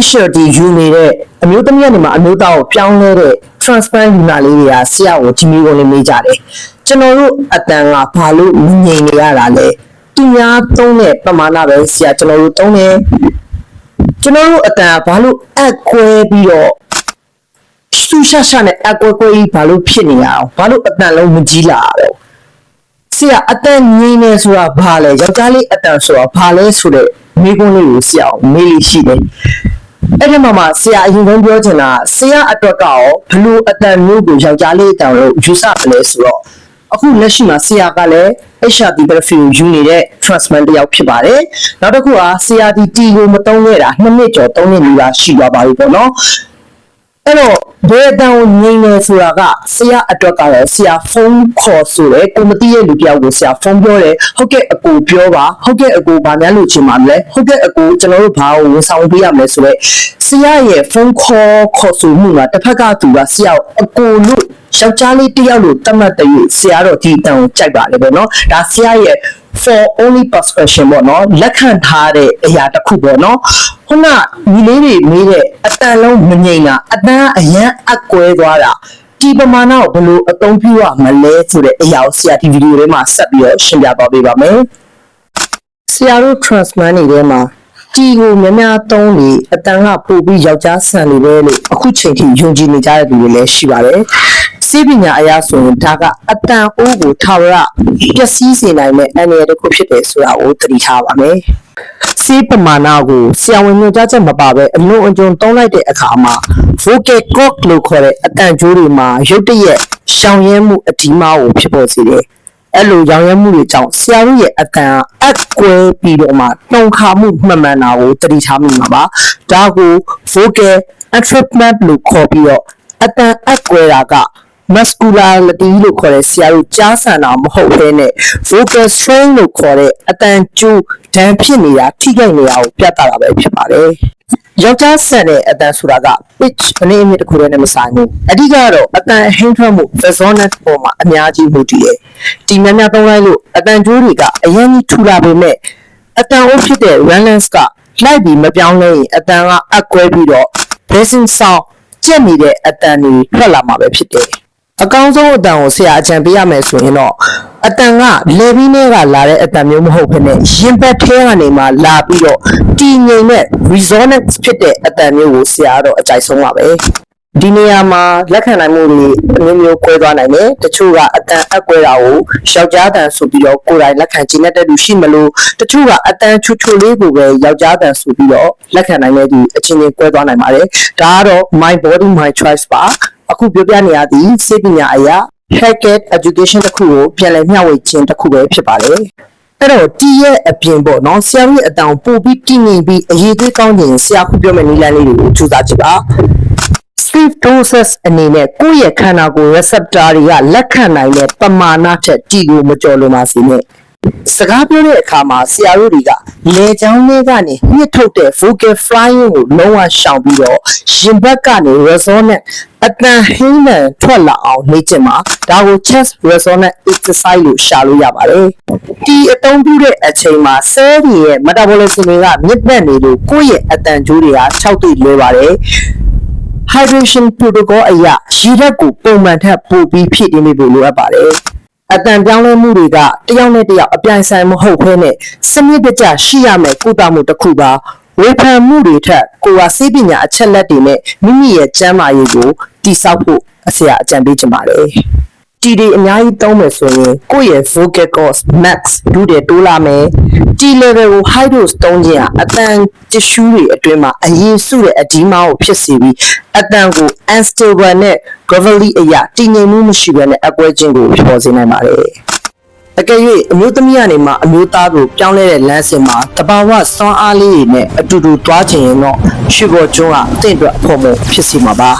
HRT ယူနေတဲ့အမျိုးသမီးကနေမှအမျိုးသားကိုပြောင်းလဲတဲ့ transplant လူနာလေးတွေကဆရာကိုဒီမျိုးကိုနေကြတယ်ကျွန်တော်တို့အတန်ကဘာလို့မငြိမ်နေရတာလဲသူများသုံးတဲ့ပမာဏပဲဆရာကျွန်တော်တို့သုံးတယ်ကျွန်တော်တို့အတန်ကဘာလို့အကွဲပြီးတော့စူရှာရှာနဲ့အကွဲကွဲကြီးဘာလို့ဖြစ်နေရအောင်ဘာလို့အတန်လုံးမကြီးလာတော့ဆရာအတန်ငြိမ်နေဆိုတာဘာလဲယောက်ျားလေးအတန်ဆိုတာဘာလဲဆိုတဲ့မိကုန်းလေးကိုဆရာမေးလို့ရှိတယ်အဲ့ဒီမှာဆရာအရင်ကပြောချင်တာဆရာအတွက်ကရောဘလို့အတန်မျိုးကိုယောက်ျားလေးအတန်လို့ယူဆတယ်လဲဆိုတော့အခုလက်ရှိမှာဆရာကလည်း HRT therapy ကိုယူနေတဲ့ transplant တယောက်ဖြစ်ပါတယ်နောက်တစ်ခုက CRT ကိုမသုံးခဲ့တာ2နှစ်ကျော်3နှစ်နီးပါးရှိသွားပါပြီပေါ့နော်အဲ့တော့ဘယ်အတန်ကိုငြိမ်နေဆိုတာကဆရာအတွက်ကတော့ဆရာဖုန်းခေါ်ဆိုတယ်ကိုမသိတဲ့လူတယောက်ကိုဆရာဖုန်းပြောတယ်ဟုတ်ကဲ့အကိုပြောပါဟုတ်ကဲ့အကိုဘာများလို့ချင်ပါမလဲဟုတ်ကဲ့အကိုကျွန်တော်တို့ဘာကိုဝန်ဆောင်ပေးရမလဲဆိုတော့ဆရာရဲ့ဖုန်းခေါ်ဆိုမှုကတစ်ဖက်ကသူကဆရာအကိုလို့ယောက်ျားလေးတယောက်လို့တတ်မှတ်တဲ့ဆရာတော့ဒီအတန်ကိုကြိုက်ပါတယ်ပေါ့နော်ဒါဆရာရဲ့ for only prescription ပေါ့နော်လက်ခံထားတဲ့အရာတစ်ခုပေါ့နော်ခုနညီလေးတွေမေးတဲ့အတန်လုံးမငြိမ်တာအတန်အရန်အကွဲသွားတာဒီပမာဏကိုဘယ်လိုအသုံးပြုရမလဲဆိုတဲ့အရာကိုဆရာဒီဗီဒီယိုထဲမှာဆက်ပြီးတော့ရှင်းပြသွားပေးပါမယ်ဆရာတို့ transplant တွေထဲမှာဒီကိုများများသုံးနေအတန်ကပို့ပြီးယောက်ျားဆန်နေတယ်လို့အခုချိန်ထိယုံကြည်နေကြတဲ့လူတွေလည်းရှိပါတယ်စေပညာအရာဆိုရင်ဒါကအတန်အိုးကိုထာဝရပျက်စီးစေနိုင်တဲ့အန္တရာယ်တစ်ခုဖြစ်တယ်ဆိုတာကိုသတိထားပါမယ်စေပမာဏကိုဆရာဝန်ညွှန်ကြားချက်မပါဘဲအလွန်အကျွံသုံးလိုက်တဲ့အခါမှာ vocal cord လို့ခေါ်တဲ့အတန်ကြိုးတွေမှာရုတ်တရက်ရှောင်ရဲမှုအဒီမားကိုဖြစ်ပေါ်စေတယ်အဲ့လိုရောင်ရဲမှုတွေကြောင့်ဆရာတို့ရဲ့အတန်အကွဲပြီးတော့မှတုံခါမှုမှန်မှန်တာကိုသတိထားမိမှာပါဒါကို vocal entrapment လို့ခေါ်ပြီးတော့အတန်အကွဲတာကmuscularity လို့ခေါ်တဲ့ဆရာတို့ကြားဆန်တာမဟုတ်ဘဲနဲ့ vocal strain လို့ခေါ်တဲ့အတန်ကျိုးဒဏ်ဖြစ်နေတာထိခိုက်နေတာကိုပြသတာပဲဖြစ်ပါတယ်။ယောက်ျားဆန်တဲ့အတန်ဆိုတာက pitch အနေအမြင့်တစ်ခုတည်းနဲ့မဆိုင်ဘူး။အဓိကတော့အတန်ဟင်းထွက်မှု resonance ပေါ်မှာအများကြီးမူတည်တယ်။ဒီများများသုံးလိုက်လို့အတန်ကျိုးတွေကအရင်ကြီးထူလာပေမဲ့အတန်အိုးဖြစ်တဲ့ resonance ကလိုက်ပြီးမပြောင်းလဲရင်အတန်ကအကွဲပြီးတော့ bassing sound ကျက်နေတဲ့အတန်တွေထွက်လာမှာပဲဖြစ်တယ်။အကောင်းဆုံးအတန်ကိုဆရာအကြံပေးရမယ်ဆိုရင်တော့အတန်ကလေပြီးနဲ့ကလာတဲ့အတန်မျိုးမဟုတ်ဘဲနဲ့ရင်ဘတ်ထဲကနေမှလာပြီးတော့တည်ငြိမ်တဲ့ resonance ဖြစ်တဲ့အတန်မျိုးကိုဆရာတော့အကြိုက်ဆုံးပါပဲဒီနေရာမှာလက်ခံနိုင်မှုတွေအမျိုးမျိုးကွဲသွားနိုင်တယ်တချို့ကအတန်အကွဲတာကိုယောက်ျားတန်ဆိုပြီးတော့ကိုယ်တိုင်လက်ခံကျင်တဲ့လူရှိမလို့တချို့ကအတန်ချွတ်ချွတ်လေးကိုပဲယောက်ျားတန်ဆိုပြီးတော့လက်ခံနိုင်တဲ့သူအချင်းချင်းကွဲသွားနိုင်ပါတယ်ဒါကတော့ my body my choice ပါအခုပြောပြနေရသည့်စေပညာအရာ Hackett education တစ်ခုကိုပြန်လည်မျှဝေခြင်းတစ်ခုပဲဖြစ်ပါတယ်အဲ့တော့တီးရဲ့အပြင်ပေါ့နော်ဆရာရဲ့အတောင်ပို့ပြီးတည်ငြိမ်ပြီးအရေးသေးကောင်းခြင်းဆရာခုပြောမယ့်နည်းလမ်းလေးတွေကိုကြိုးစားကြည့်ပါ sleep doses အနေနဲ့ကိုယ့်ရဲ့ခန္ဓာကိုယ် receptor တွေကလက်ခံနိုင်တဲ့ပမာဏထက်တီကိုမကျော်လွန်ပါစေနဲ့စကားပြောတဲ့အခါမှာဆရာတို့တွေကလေချောင်းလေးကနေညှစ်ထုတ်တဲ့ vocal frying ကိုလုံးဝရှောင်ပြီးတော့ရင်ဘတ်ကနေ resonant အတန်ဟင်းနဲ့ထွက်လာအောင်လေ့ကျင့်ပါဒါကို chest resonant exercise လို့ရှာလို့ရပါတယ်ဒီအသုံးပြုတဲ့အချိန်မှာ cell တွေရဲ့ metabolism တွေကမြင့်တက်နေလို့ကိုယ့်ရဲ့အတန်ကြိုးတွေက၆တိလွဲပါတယ်hydration protocol အရရေဓာတ်ကိုပုံမှန်ထက်ပိုပြီးဖြည့်တင်းပေးဖို့လိုအပ်ပါတယ်အတန်ပြောင်းလဲမှုတွေကတယောက်နဲ့တယောက်အပြိုင်ဆိုင်မဟုတ်ဘဲနဲ့စနစ်တကျရှိရမယ်ကုသမှုတစ်ခုပါဝေဖန်မှုတွေထက်ကိုယ်ကစေပညာအချက်လက်တွေနဲ့မိမိရဲ့ကျန်းမာရေးကိုတည်ဆောက်ဖို့ဆရာအကြံပေးချင်ပါတယ်တီတွေအများကြီးသုံးမယ်ဆိုရင်ကိုယ့်ရဲ့ vocal cords max ဒုတဲ့တိုးလာမယ်တီ level ကို high dose သုံးခြင်းအတန်တ issue တွေအတွင်းမှာအရင်စုတဲ့အဒီမာကိုဖြစ်စေပြီးအတန်ကို unstable နဲ့ gravelly အရာတည်ငြိမ်မှုမရှိဘဲနဲ့အကွဲခြင်းကိုဖြစ်ပေါ်စေနိုင်ပါတယ်အကယ်၍အမျိုးသမီးကနေမှအမျိုးသားကိုပြောင်းလဲတဲ့လမ်းစဉ်မှာတဘာဝစွမ်းအားလေးတွေနဲ့အတူတူသွားခြင်းရင်တော့ရှုပေါ်ကျွန်းကအသင့်အတွက်အဖို့မဖြစ်စီမှာပါ